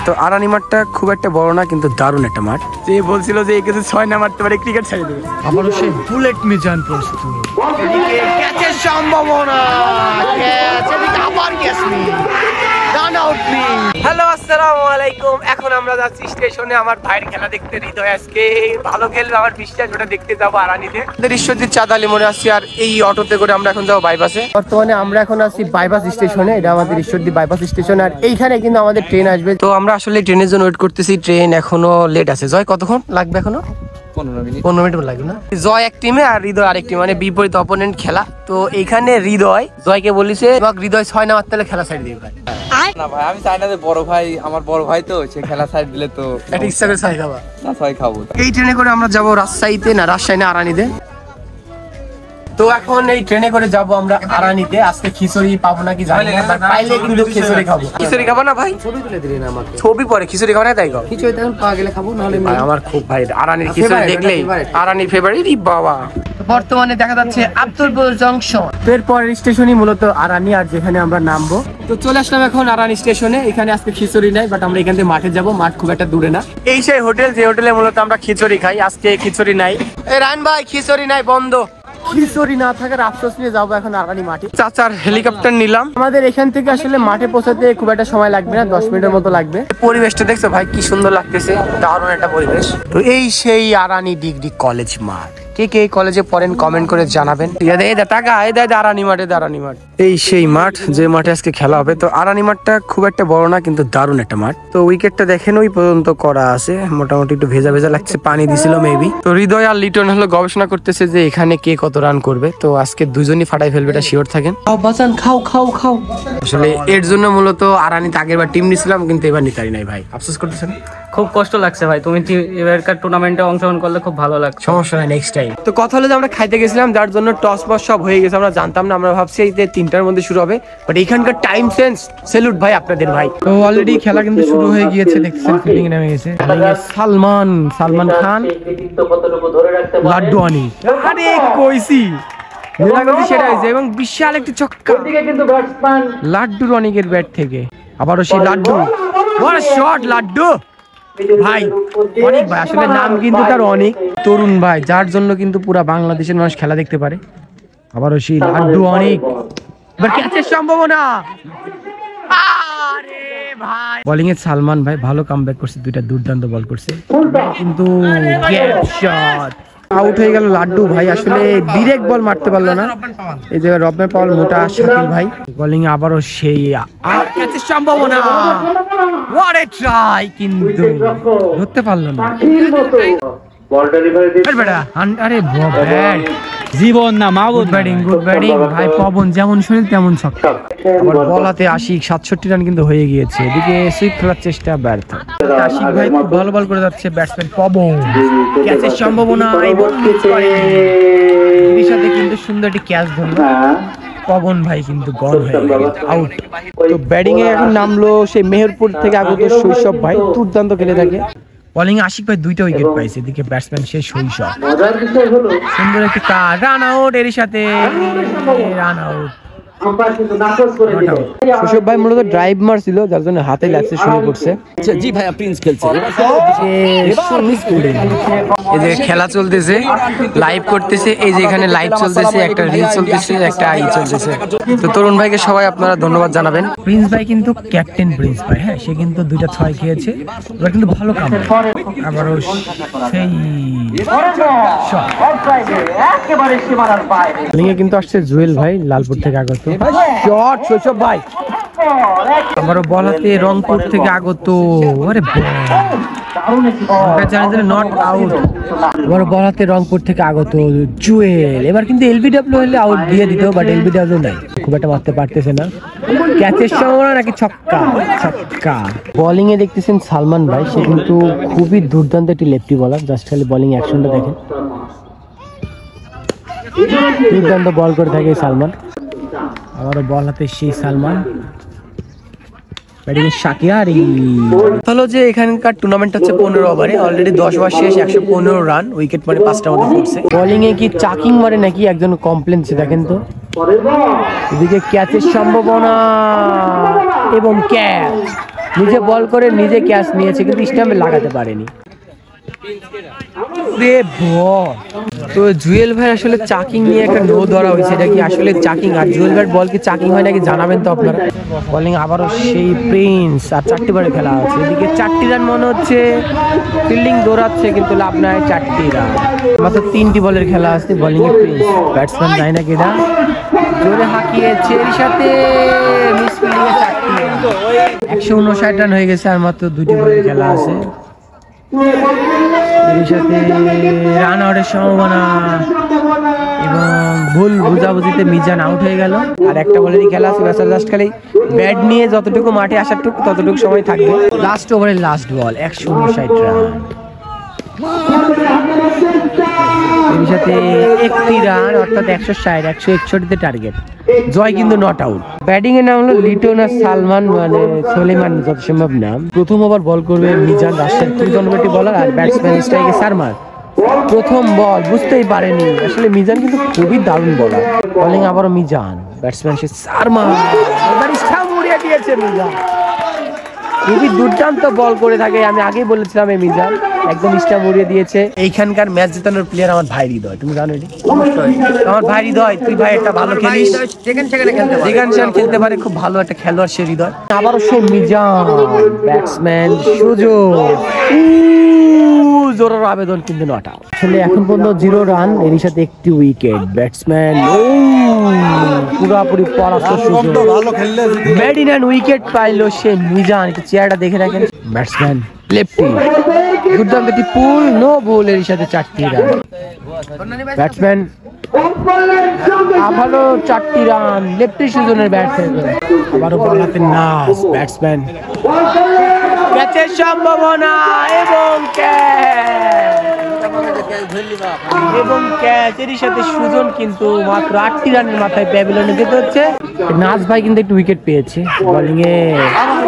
তো আরানি মাঠটা খুব একটা বড় না, কিন্তু দারুণ একটা মাঠ। যে বলছিল যে একে 6 না মারতে পারে, ক্রিকেট ছেড়ে দেবে। আবারও সেই বুলেট মিজান প্রস্তুত। এদিকে ক্যাচের সম্ভাবনা, ক্যাচ, এদিকে আবার ক্যাচ নেই, রান আউট নেই। হ্যালো, আসসালামু আলাইকুম। এখন আমরা যাচ্ছি স্টেশনে আমার ভাইয়ের খেলা দেখতে। হৃদয় আজকে ভালো খেলবে, আমার বিশ্বাস, ওটা দেখতে যাবো আরানিতে। ঈশ্বরদীর চাঁদালি মোড়ে আসছি, আর এই অটোতে করে আমরা এখন যাবো বাইপাসে। বর্তমানে আমরা এখন আসছি বাইপাস স্টেশনে। এটা আমাদের ঈশ্বরদী বাইপাস স্টেশন, আর এইখানে কিন্তু আমাদের ট্রেন আসবে। তো আমরা আসলে ট্রেনের জন্য ওয়েট করতেছি। ট্রেন এখনো লেট আছে। জয়, কতক্ষণ লাগবে? এখনো 15 মিনিট লাগবে না? জয় এক টিমে আর হৃদয় আরেক টিমে, মানে বিপরীত অপোনেন্ট খেলা। তো এইখানে হৃদয় জয়কে বলিছে হৃদয় 6 না মারতে হলে খেলা সাইড দিবে। ভাই না ভাই, আমি চাই না যে বড় ভাই, আমার বড় ভাই তো, সে খেলা সাইড দিলে তো এটা ইচ্ছা করে 6 খাবা না, 6 খাবো। এই ট্রেনে করে আমরা যাবো রাজশাহীতে, না রাজশাহী না আরানিতে। তো এখন এই ট্রেনে করে যাব আমরা আরানিতে। আজকে খিচুড়ি পাবো নাকি জানি না, বাট পাইলে কিন্তু খিচুড়ি খাবো। খিচুড়ি খাবো না ভাই? ছবি তুলে দিলেন আমাকে। ছবি পরে খিচুড়ি খাবো না, তাই গো? খিচুড়ি তখন পাওয়া গেলে খাবো, নাহলে ভাই আমার খুব ভাই আরানির খিচুড়ি দেখলেই আরানির ফেভারিট। বাবা, বর্তমানে দেখা যাচ্ছে আব্দুলপুর জংশন। এরপরের স্টেশনই মূলত আরানি, আর যেখানে আমরা নামবো। তো চলে আসলাম এখন আরানি স্টেশনে। এখানে আজকে খিচুড়ি নাই, বাট আমরা এখান থেকে মাঠে যাবো। মাঠ খুব একটা দূরে না। এই সেই হোটেল, যে হোটেলে মূলত আমরা খিচুড়ি খাই। আজকে খিচুড়ি নাই। এই রান ভাই, খিচুড়ি নাই, বন্ধ। খিচুড়ি না থাকার আফসোস নিয়ে যাবো এখন আরানি মাঠে। চাচার হেলিকপ্টার নিলাম। আমাদের এখান থেকে আসলে মাঠে পৌঁছাতে খুব একটা সময় লাগবে না, 10 মিনিটের মতো লাগবে। পরিবেশটা দেখছো ভাই, কি সুন্দর লাগতেছে, দারুণ একটা পরিবেশ। তো এই সেই আরানি ডিগ্রি কলেজ মাঠ। কে কে এই কলেজে পড়েন কমেন্ট করে জানাবেন। আরানি মাঠে, আরানি মাঠ এই সেই মাঠ, যে মাঠে আজকে খেলা হবে। তো আরানি মাঠটা খুব একটা বড় না, কিন্তু দারুণ একটা মাঠ। তো উইকেটটা দেখেন ওই পর্যন্ত করা আছে, মোটামুটি একটু ভেজা ভেজা লাগছে, পানি দিছিল মেবি। তো হৃদয় আর লিটন হলো গবেষণা করতেছে যে এখানে কে কত রান করবে। তো আজকে দুজনই ফাটাই ফেলবে, এটা শিওর থাকেন। খাও খাও খাও। আসলে এর জন্য মূলত আরানিতে আগের বার টিম নিছিলাম, কিন্তু এবার নিতে পারি নাই ভাই। আফসোস করতেছেন? খুব কষ্ট লাগছে ভাই, তুমি এবারকার টুর্নামেন্টে অংশগ্রহণ করলে খুব ভালো লাগছে। সমস্যা নাই, নেক্সট টাইম। তো কথা হলো যে আমরা খাইতে গেছিলাম, যার জন্য টস বস সব হয়ে গেছে। আমরা জানতাম না, আমরা ভাবছি এই 3টার মধ্যে শুরু হবে, বাট এখানকার টাইম সেন্স স্যালুট ভাই আপনাদের ভাই। তো অলরেডি খেলা কিন্তু শুরু হয়ে গিয়েছে, দেখছেন ফিল্ডিং নেমে গেছে। সালমান খান, লাড্ডু আনি, আরে কইছি সেটা হয়েছে, এবং বিশাল একটি ছক্কা লাড্ডু রনিকের ব্যাট থেকে। আবারও সেই লাড্ডু, বড় শট লাড্ডু ভাই। অনেক ভাই, আসলে নাম কিন্তু তার অনেক, তরুণ ভাই, যার জন্য কিন্তু পুরা বাংলাদেশের মানুষ খেলা দেখতে পারে। আবারও সেই লাড্ডু অনেক, এবার ক্যাচের সম্ভাবনা। আরে ভাই, বোলিং এ সালমান ভাই ভালো কামব্যাক করছে, 2টা দুর্দান্ত বল করছে, কিন্তু গ্যাপ শট আউট হয়ে গেল লাড্ডু ভাই। আসলে ডিরেক্ট বল মারতে পারলো না। এই জায়গায় রবনে পাওয়াল মোটা শাকিল ভাই। বোলিং এ আবারও সেই ক্যাচের সম্ভাবনা, হোয়াট এ ট্রাই, কিন্তু ধরতে পারলো না। আরে ব্যাট জীবন না মাহবুব, গুড ব্যাটিং ভাই। পবন যেমন শরীর তেমন ছক্কা। আবার বলাতে আশিক 67 রান কিন্তু হয়ে গিয়েছে। এদিকে সুইপ খেলার চেষ্টা ব্যর্থ। আশিক ভাই খুব ভালো বল করে যাচ্ছে ব্যাটসম্যান পবন। ক্যাচের সম্ভাবনা, এবং সাথে কিন্তু সুন্দর একটি ক্যাচ ধরলো পবন ভাই, কিন্তু গল হয়ে গেল, আউট। তো ব্যাটিং এ এখন নামলো সেই মেহেরপুর থেকে আগত শৈশব ভাই, দুর্দান্ত খেলে থাকে। বোলিং আশিক ভাই 2টা উইকেট পাইছে। এদিকে ব্যাটসম্যান সে শৈশব, সুন্দর একটি কাট, রান আউট। এর সাথে রান আউট। শৈশব ভাই মূলত ড্রাইভ মারছিল, যার জন্য হাতে লাগছে, শুরু করছে। জি ভাই, প্রিন্স খেলছে। এই যে খেলা চলতেছে, লাইভ করতেছে, এই যে এখানে লাইভ চলতেছে, একটা রিল চলতেছে, একটা আই চলতেছে। তো তরুণ ভাইকে সবাই আপনারা ধন্যবাদ জানাবেন। প্রিন্স ভাই কিন্তু ক্যাপ্টেন প্রিন্স ভাই, হ্যাঁ, সে কিন্তু 2টা 6 খেয়েছে, এবার কিন্তু ভালো কাম। আবারও সেই কিন্তু আসছে জুয়েল ভাই, লালপুর থেকে আগত শট। শৈশব ভাই আবারও বল হাতে, রংপুর থেকে আগত। আরে নট আউট। আবার বল হাতে রংপুর থেকে আগত জুয়েল। এবার কিন্তু এলবিডব্লিউ হলে আউট দিয়ে দিত, বাট এলবিডব্লিউ নাই, খুব একটা মারতে পারতেছে না। ক্যাচের সম্ভাবনা নাকি ছক্কা, ছক্কা। বোলিং এ দেখতেছেন সালমান ভাই, সে কিন্তু খুবই দুর্দান্ত একটি লেফটি বলার। জাস্ট খালি বোলিং অ্যাকশনটা দেখেন, দুর্দান্ত বল করে থাকে সালমান। আবারও বল হাতে সেই সালমান, ব্যাটিং শাকিয়ারি। হলো যে এখানকার টুর্নামেন্ট হচ্ছে 15 ওভারে, অলরেডি 10 ওভার শেষ, 115 রান, উইকেট মানে 5টা মতো পড়ছে। বোলিং এ কি চাকিং মারে নাকি একজন কমপ্লেন, দেখেন তো এদিকে ক্যাচের সম্ভাবনা এবং ক্যাচ, নিজে বল করে নিজে ক্যাচ নিয়েছে কিন্তু স্টাম্পে লাগাতে পারেনি। তো জুয়েল ভাই আসলে চাকিং নিয়ে একটা নো ধরা হয়েছে, এটা কি আসলে চাকিং? আর জুয়েল ভাই বল কি চাকিং হয় নাকি জানাবেন তো আপনারা। বলিং আবারও সেই প্রিন্স, আর 4টি বলে খেলা আছে। এদিকে 4টি রান মনে হচ্ছে, ফিল্ডিং দৌড়াচ্ছে কিন্তু লাভ নাই, 4টি রান। মাত্র 3টি বলের খেলা আছে। বোলিং এ প্রিন্স, ব্যাটসম্যান নাই না কেডা, জোরে হাঁকিয়েছে, এর সাথে মিস ফিল্ডিং এ 4টি রান, 159 রান হয়ে গেছে। আর মাত্র 2টি বলের খেলা আছে। এর সাথে রান আউটের সম্ভাবনা এবং ভুল বুঝাবুঝিতে মিজান আউট হয়ে গেল। আর একটা বলেরই খেলা আছে। জাস্ট খালি ব্যাট নিয়ে যতটুকু মাঠে আসার ততটুকু সময় থাকবে। লাস্ট ওভারের লাস্ট বল, 159 রান। এর সাথে 1টি রান, অর্থাৎ 160, 161 টার্গেট। জয় কিন্তু নট আউট। ব্যাটিং এর নাম হলো লিটন আর সালমান, মানে সোলেমান যত সম্ভব নাম। প্রথম ওভার বল করবে মিজান, রাজশাহীর 3 বলার, আর ব্যাটসম্যান স্ট্রাইকে সারমার। প্রথম বল বুঝতেই পারেনি আসলে, মিজান কিন্তু খুবই দারুণ বলার। বলিং আবারও মিজান, ব্যাটসম্যান সে সারমার, এবার স্টাম্প উড়িয়ে দিয়েছে মিজান। খুবই দুর্দান্ত বল করে থাকে, আমি আগেই বলেছিলাম এই মিজান একদম স্টাম্প উড়িয়ে দিয়েছে। এইখানকার ম্যাচ জেতানোর প্লেয়ার আমার ভাই হৃদয়, তুমি জানো এটি? আমার ভাই হৃদয়, তুই ভাই একটা ভালো খেলিস, যেখানে খেলতে পারে, খুব ভালো একটা খেলোয়াড় সে হৃদয়। আবারও সে মিজান, ব্যাটসম্যান সুযোগ, জোরের আবেদন কিন্তু নট আউট। আসলে এখন পর্যন্ত 0 রান, এর সাথে 1টি উইকেট। ব্যাটসম্যান পুরোপুরি পরাস্ত সুযোগ, মেডিন এন্ড উইকেট পাইলো সে মিজান। একটু চেয়ারটা দেখে রাখেন। ব্যাটসম্যান লেফটি, দুর্দান্ত একটি পুল, নো বল, এর সাথে 4টি রান। ব্যাটসম্যান আবারও 4টি রান, লেফটি সুজনের ব্যাট থেকে আবারও বল হাতে নাস। ব্যাটসম্যান ক্যাচের সম্ভাবনা এবং ক্যাচ, এর সাথে সুজন কিন্তু মাত্র 8টি রানের মাথায় প্যাভিলিয়নে যেতে হচ্ছে। নাজ ভাই কিন্তু একটু উইকেট পেয়েছে। বোলিং এ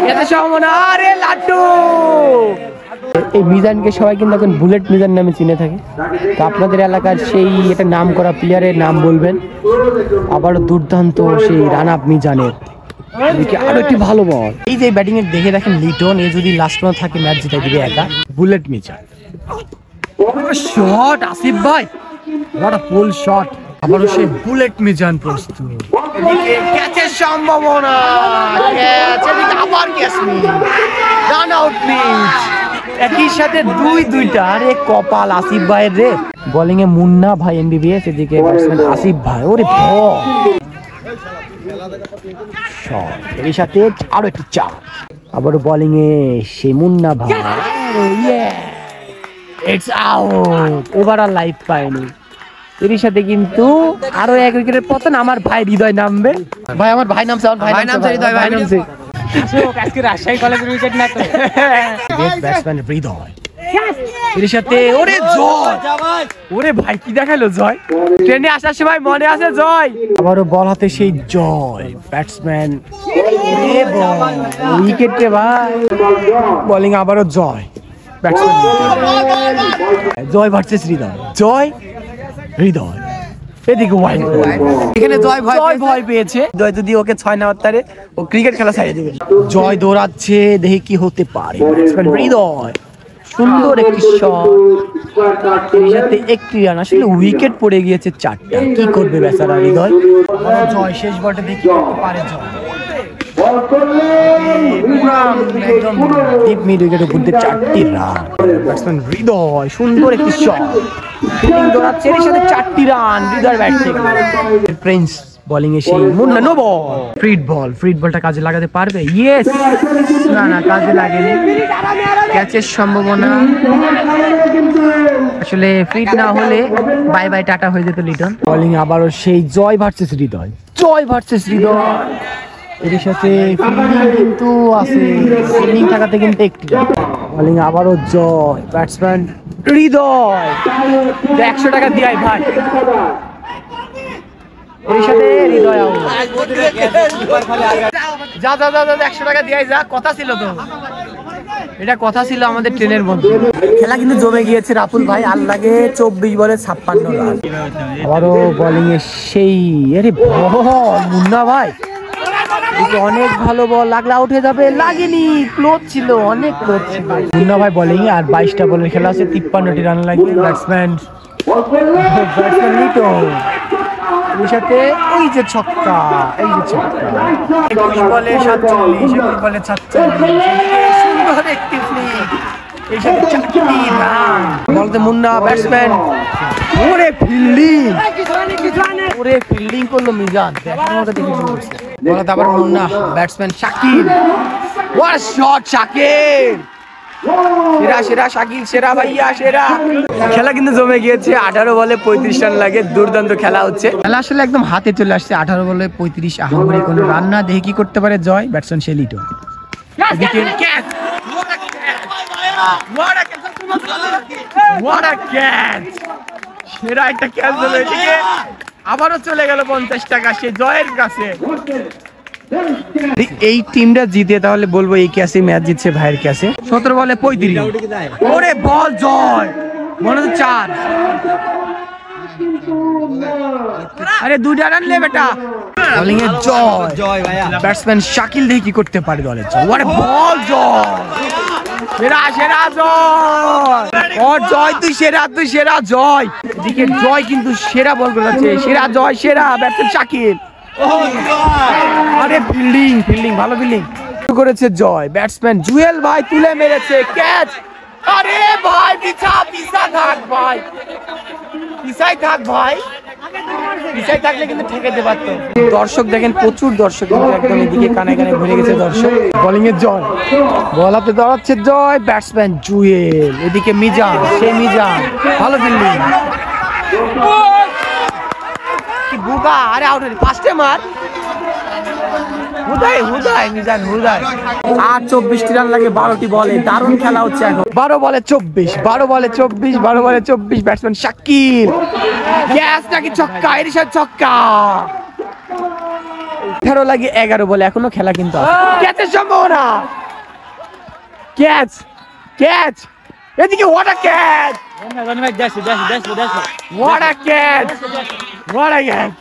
ক্যাচের সম্ভাবনা, আরে লাড্ডু। এই মিজানকে সবাই কিন্তু এখন বুলেট মিজান নামে চিনে থাকে। তো আপনাদের এলাকার সেই একটা নাম করা প্লেয়ারের নাম বলবেন। আবারও দুর্দান্ত সেই রান আপ মিজানের, আরো একটি ভালো বল। এই যে ব্যাটিং এর দেখে রাখেন লিটন, এ যদি লাস্ট পর্যন্ত থাকে ম্যাচ জিতে দিবে একা। বুলেট মিজান শট, আসিফ ভাই what a pull shot। আবারও সেই বুলেট মিজান প্রস্তুত। এদিকে ক্যাচের সম্ভাবনা, ক্যাচ, এদিকে আবার catch miss, run out miss, একই সাথে 2-2টা। আরে কপাল আসিফ ভাইয়ের রে। বোলিং এ মুন্না ভাই এমবিবিএস, এদিকে ব্যাটসম্যান আসিফ ভাই, ওরে বল শট, এর সাথে আরো একটি চার। আবারও বোলিং এ সেই মুন্না ভাই, ইটস আউট। ওভারঅল লাইফ পায়নি, এর সাথে কিন্তু আরো 1 উইকেটের পতন। আমার ভাই হৃদয় নামবে। ভাই আমার ভাই নামছে, আমার ভাই নামছে হৃদয়, ভাই নামছে। আজকে রাজশাহী কলেজের উইকেট না তো, ব্যাটসম্যান হৃদয়, এর সাথে ওরে জয়, ওরে ভাই কি দেখালো জয়, ট্রেনে আসার সময় মনে আছে জয়। আবারও বল হাতে সেই জয়, ব্যাটসম্যান উইকেট রে ভাই। বোলিং আবারও জয়, ব্যাটসম্যান জয় ভার্সেস হৃদয়, জয় হৃদয়। এদিকে ওয়াইড, এখানে জয় ভয় পেয়েছে। জয় যদি ওকে 6 না তারে ও ক্রিকেট খেলা ছাড়িয়ে দেবে। জয় দৌড়াচ্ছে, দেখি কি হতে পারে। ব্যাটসম্যান হৃদয়, সুন্দর একটি শট, এর সাথে 1টি রান। আসলে উইকেট পড়ে গিয়েছে 4টা, কি করবে বেচারা হৃদয়। জয় শেষ বলটা দেখি করতে পারে জয়, একদম ডিপ মিড উইকেট উপর দিয়ে 4টি রান। ব্যাটসম্যান হৃদয়, সুন্দর একটি শট, ফিল্ডিং দৌড়াচ্ছে, এর সাথে 4টি রান হৃদয় ব্যাট থেকে। প্রিন্স বোলিং এ সেই মুন্না, নো বল, ফ্রিড বলটা কাজে লাগাতে পারবে? ইয়েস, না কাজে লাগেনি। ক্যাচের সম্ভাবনা, আসলে ফ্রিড না হলে বাই বাই টাটা হয়ে যেত লিটন। বোলিং আবারও সেই জয় ভার্সেস হৃদয়, এর সাথে ফিল্ডিং কিন্তু আছে, ফিল্ডিং থাকাতে কিন্তু 1টি রান। বোলিং আবারও জয়, ব্যাটসম্যান হৃদয়, 100 টাকা দিয়ে ভাই, এর সাথে হৃদয় আউট। যা 100 টাকা দিয়ে যা, কথা ছিল তো। এটা কথা ছিল আমাদের ট্রেনের মধ্যে। খেলা কিন্তু জমে গিয়েছে রাফুল ভাই, আর লাগে 24 বলে 56 রান। আবারও বোলিং এ সেই আরে বল মুন্না ভাই, অনেক ভালো বল, লাগলে আউট হয়ে যাবে, লাগেনি, ক্লোজ ছিল, অনেক ক্লোজ ছিল। মুন্না ভাই বোলিং এ আর 22টা বলের খেলা আছে, 53টি রান লাগবে। ব্যাটসম্যান লিটন, এর সাথে এই যে ছক্কা, এই যে ছক্কা, 21 বলে 47, 21 বলে 46, সুন্দর একটি ফ্লিক, এই সাথে 4টি রান। বলতে মুন্না ব্যাটসম্যান, ওরে ফিল্ডিং, ওরে ফিল্ডিং করলো মিজান, দেখার মতো দেখে করছে। বলতে আবার Munna batsman Shakil, what shot Shakil, সেরা সেরা শাকিল, সেরা ভাইয়া সেরা। খেলা কিন্তু জমে গিয়েছে, 18 বলে 35 রান লাগে, দুর্দান্ত খেলা হচ্ছে। খেলা আসলে একদম হাতে চলে আসছে, 18 বলে 35, আহামরি কোনো রান না। দেখে কি করতে পারে জয়, ব্যাটসম্যান সে লিটন, এদিকে ক্যাচ, হোয়াট আ ক্যাচ, সেরা একটা ক্যাচ হলো এদিকে। আবারও চলে গেল 50 টাকা সে জয়ের কাছে। এই টিমটা জিতে তাহলে বলবো এই ক্যাসে ম্যাচ জিতছে ভাইয়ের ক্যাসে। 17 বলে 35, ওরে বল জয়, মনে হচ্ছে 4, আরে 2টা রান লে বেটা। বোলিং এ জয়, ব্যাটসম্যান শাকিল দেখি কি করতে পারে দলের জয়, ওরে বল জয়, সেরা সেরা জয়, ওর জয়, তুই সেরা, তুই সেরা জয়। এদিকে জয় কিন্তু সেরা বল করেছে, সেরা জয়, সেরা ব্যাটসম্যান শাকিল, আরে ফিল্ডিং, ফিল্ডিং ভালো ফিল্ডিং করেছে জয়। ব্যাটসম্যান জুয়েল ভাই তুলে মেরেছে ক্যাচ, আরে ভাই পিছা পিছা থাক ভাই, পিছাই থাক ভাই, পিছাই থাকলে কিন্তু ঠেকাতে পারতো। দর্শক দেখেন, প্রচুর দর্শক কিন্তু একদম এদিকে কানে কানে ভরে গেছে দর্শক। বোলিং এর জয়, বল হাতে দাঁড়াচ্ছে জয়, ব্যাটসম্যান জুয়েল, এদিকে মিজান, সেই মিজান ভালো ফিল্ডিং, বুকা, আরে আউট, 5টে মার, হুদাই হুদাই মিজান হুদাই। আর 24টি রান লাগে 12টি বলে, দারুণ খেলা হচ্ছে এখন। 12 বলে 24, 12 বলে 24, 12 বলে 24, ব্যাটসম্যান শাকিল, ক্যাচ নাকি ছক্কা, এর সাথে ছক্কা। 18 লাগে 11 বলে, এখনো খেলা কিন্তু আছে, ক্যাচের সম্ভাবনা, ক্যাচ ক্যাচ, এদিকে what a catch, what a catch, what a catch.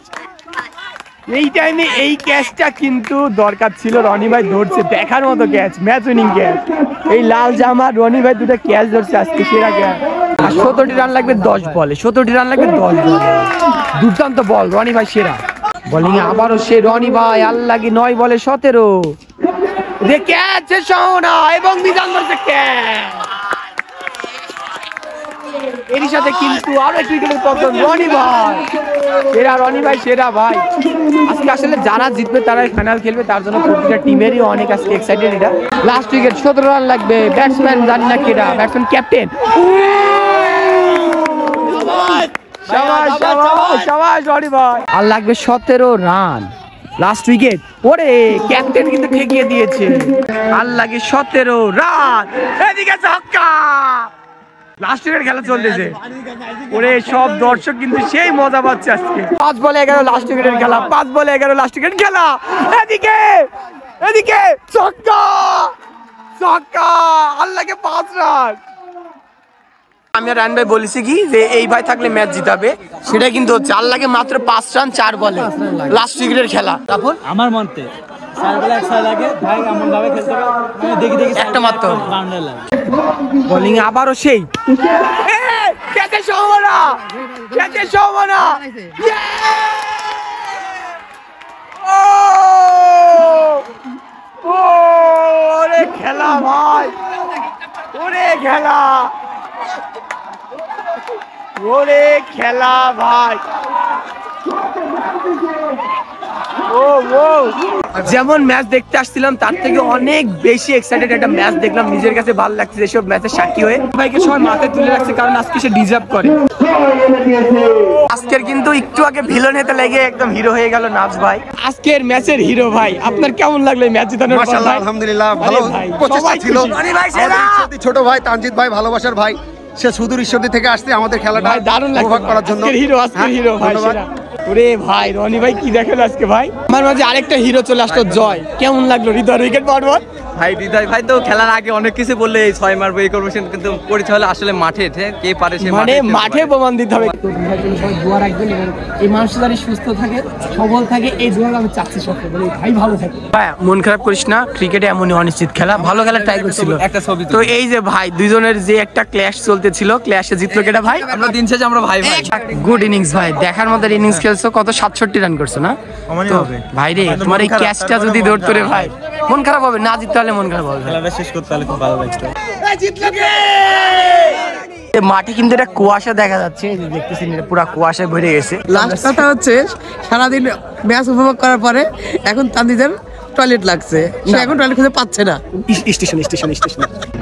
এই টাইমে এই ক্যাচটা কিন্তু দরকার ছিল, রনি ভাই ধরছে, দেখার মতো ক্যাচ, ম্যাচ উইনিং ক্যাচ। এই লাল জামা রনি ভাই 2টা ক্যাচ ধরছে আজকে, সেরা ক্যাচ। আর 17টি রান লাগবে 10 বলে, 17টি রান লাগবে 10 বলে, দুর্দান্ত বল, রনি ভাই সেরা। বোলিং এ আবারও সে রনি ভাই, আর লাগে 9 বলে 17, ক্যাচের সম্ভাবনা এবং মিজান ধরছে ক্যাচ। এরই সাথে কিন্তু আরো একটি উইকেটের পতন, রনি ভাই সেরা, রনি ভাই সেরা ভাই। আজকে আসলে যারা জিতবে তারাই ফাইনাল খেলবে, তার জন্য প্রতিটা টিমেরই অনেক আজকে এক্সাইটেড। এটা লাস্ট উইকেট, 17 রান লাগবে, ব্যাটসম্যান জানি না কেডা, ব্যাটসম্যান ক্যাপ্টেন, শাবাশ শাবাশ শাবাশ রনি ভাই। আর লাগবে 17 রান, লাস্ট উইকেট, ওরে ক্যাপ্টেন কিন্তু ঠেকিয়ে দিয়েছে। আর লাগে 17 রান, এদিকে ছক্কা, লাস্ট উইকেট খেলা চলতেছে, ওরে সব দর্শক কিন্তু সেই মজা পাচ্ছে আজকে। 5 বলে 11 লাস্ট উইকেটের খেলা, 5 বলে 11 লাস্ট উইকেট খেলা, এদিকে এদিকে ছক্কা ছক্কা, আর লাগে 5 রান। আমি আর রান ভাই বলেছি কি যে এই ভাই থাকলে ম্যাচ জিতাবে, সেটা কিন্তু হচ্ছে। আর লাগে মাত্র 5 রান 4 বলে, লাস্ট উইকেটের খেলা। তারপর আমার মতে 4 বলে 1 লাগে, ভাই এমন ভাবে খেলতে হবে, মানে দেখি দেখি একটা মাত্র বাউন্ডারি লাগে। বোলিং আবারও সেই ক্যাচের সম্ভাবনা, ক্যাচের সম্ভাবনা, ওরে খেলা ভাই, ওরে খেলা, ওরে খেলা ভাই, যেমন ম্যাচ দেখতে আসছিলাম তার থেকে অনেক বেশি এক্সাইটেড একটা ম্যাচ দেখলাম, নিজের কাছে ভালো লাগছে এসব ম্যাচের সাক্ষী হয়ে। ভাইকে সবাই মাথায় তুলে রাখছে, কারণ আজকে সে ডিজার্ভ করে। আজকের কিন্তু একটু আগে ভিলেন হতে লেগে একদম হিরো হয়ে গেল নাজ ভাই, আজকের ম্যাচের হিরো ভাই। আপনার কেমন লাগলো ম্যাচ জেতানোর পর? মাশাআল্লাহ, আলহামদুলিল্লাহ, ভালো প্রচেষ্টা ছিল। ছোট ভাই তানজিদ ভাই, ভালোবাসার ভাই, সে সুদূর ঈশ্বরদী থেকে আসছে আমাদের খেলাটা দারুণ উপভোগ করার জন্য। আজকের হিরো, আজকের হিরো ভাই সেরা। ওরে ভাই রনি ভাই কি দেখালো আজকে ভাই। আমার মাঝে আরেকটা হিরো চলে আসলো, জয়। কেমন লাগলো হৃদয় উইকেট পাওয়ার পর? ভাই হৃদয় ভাই তো খেলার আগে অনেক কিছু বললে এই 6 মারবো এই করবো কিন্তু পরিচয় হলে আসলে মাঠে কে পারে সে মানে মাঠে প্রমাণ দিতে হবে। তো ভাই তুমি সবাই দোয়া রাখবেন এবং এই মানুষটা যারা সুস্থ থাকে সবল থাকে এই দোয়া আমি চাচ্ছি সবকে বলি ভাই ভালো থাকে। ভাই মন খারাপ করিস না, ক্রিকেটে এমনই অনিশ্চিত খেলা, ভালো খেলা ট্রাই করছিল একটা ছবি তো এই যে ভাই দুইজনের যে একটা ক্ল্যাশ চলতেছিল, ক্ল্যাশে জিতলো কেটা ভাই? আমরা দিন শেষে আমরা ভাই ভাই। গুড ইনিংস ভাই, দেখার মতো ইনিংস খেলছো, কত 67 রান করছো না? তো ভাই রে তোমার এই ক্যাচটা যদি ধরতো রে ভাই মন খারাপ হবে, না জিততে হলে মন খারাপ হবে। খেলাটা শেষ করতে হলে খুব ভালো লাগছে। মাঠে কিন্তু একটা কুয়াশা দেখা যাচ্ছে, এই যে দেখতেছেন এটা পুরো কুয়াশায় ভরে গেছে। লাস্ট কথা হচ্ছে সারাদিন ম্যাচ উপভোগ করার পরে এখন তান্দিদের টয়লেট লাগছে, সে এখন টয়লেট খুঁজে পাচ্ছে না। স্টেশন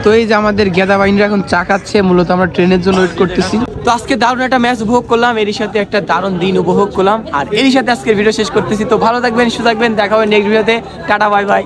তো এই যে আমাদের গেদা বাহিনীরা এখন চা খাচ্ছে, মূলত আমরা ট্রেনের জন্য ওয়েট করতেছি। তো আজকে দারুণ একটা ম্যাচ উপভোগ করলাম, এরই সাথে একটা দারুণ দিন উপভোগ করলাম, আর এরই সাথে আজকের ভিডিও শেষ করতেছি। তো ভালো থাকবেন, সুস্থ থাকবেন, দেখা হবে নেক্সট ভিডিওতে। Tata bye bye.